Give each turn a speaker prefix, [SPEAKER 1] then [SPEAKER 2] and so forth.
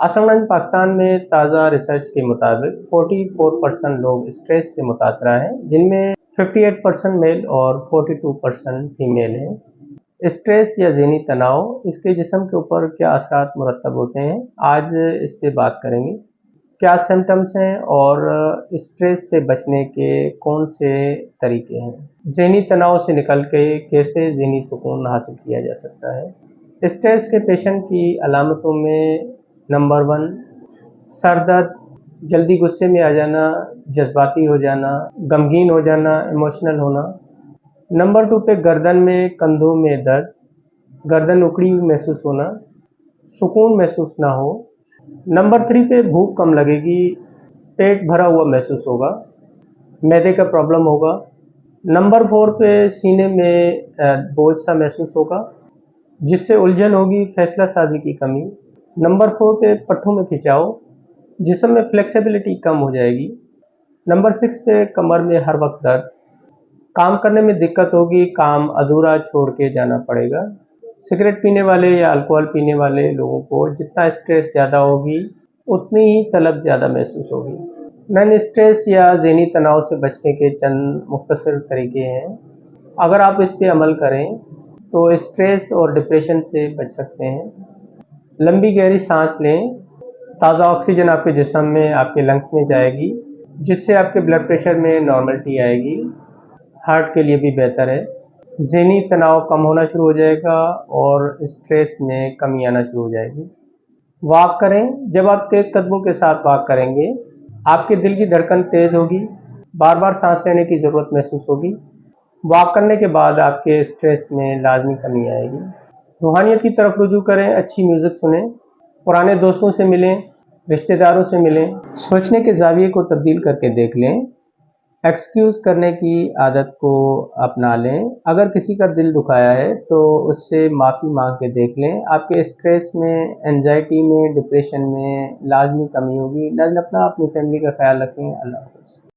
[SPEAKER 1] असलन पाकिस्तान में ताज़ा रिसर्च के मुताबिक 44% लोग स्ट्रेस से मुतासरा हैं, जिनमें 58% मेल और 42% फीमेल हैं। स्ट्रेस या ज़हनी तनाव, इसके जिस्म के ऊपर क्या असरात मुरतब होते हैं, आज इस पे बात करेंगे। क्या सिम्टम्स हैं और स्ट्रेस से बचने के कौन से तरीके हैं। ज़हनी तनाव से निकल के कैसे ज़हनी सुकून हासिल किया जा सकता है। स्ट्रेस के पेशेंट की अलामतों में नंबर 1 सर दर्द, जल्दी गुस्से में आ जाना, जज्बाती हो जाना, गमगीन हो जाना, इमोशनल होना। नंबर 2 पे गर्दन में, कंधों में दर्द, गर्दन उकड़ी हुई महसूस होना, सुकून महसूस ना हो। नंबर 3 पे भूख कम लगेगी, पेट भरा हुआ महसूस होगा, मैदे का प्रॉब्लम होगा। नंबर 4 पे सीने में बोझ सा महसूस होगा, जिससे उलझन होगी, फैसला साजी की कमी। नंबर 4 पे पट्टों में खिंचाव, जिस्म में फ्लेक्सिबिलिटी कम हो जाएगी। नंबर 6 पे कमर में हर वक्त दर्द, काम करने में दिक्कत होगी, काम अधूरा छोड़ के जाना पड़ेगा। सिगरेट पीने वाले या अल्कोहल पीने वाले लोगों को जितना स्ट्रेस ज़्यादा होगी, उतनी ही तलब ज़्यादा महसूस होगी। नॉन स्ट्रेस या ज़हनी तनाव से बचने के चंद मुख्तसर तरीके हैं। अगर आप इस पे अमल करें तो स्ट्रेस और डिप्रेशन से बच सकते हैं। लंबी गहरी सांस लें, ताज़ा ऑक्सीजन आपके जिस्म में, आपके लंग्स में जाएगी, जिससे आपके ब्लड प्रेशर में नॉर्मलिटी आएगी, हार्ट के लिए भी बेहतर है। ज़हनी तनाव कम होना शुरू हो जाएगा और स्ट्रेस में कमी आना शुरू हो जाएगी। वॉक करें, जब आप तेज़ कदमों के साथ वॉक करेंगे, आपके दिल की धड़कन तेज़ होगी, बार बार सांस लेने की ज़रूरत महसूस होगी। वॉक करने के बाद आपके स्ट्रेस में लाजमी कमी आएगी। रूहानियत की तरफ रुजू करें, अच्छी म्यूज़िक सुनें, पुराने दोस्तों से मिलें, रिश्तेदारों से मिलें, सोचने के ज़ाविये को तब्दील करके देख लें। एक्सक्यूज़ करने की आदत को अपना लें। अगर किसी का दिल दुखाया है तो उससे माफ़ी मांग के देख लें। आपके स्ट्रेस में, एंजाइटी में, डिप्रेशन में लाजमी कमी होगी। नाज़रीन, अपना अपनी फैमिली का ख्याल रखें। अल्लाह हाफ़िज़।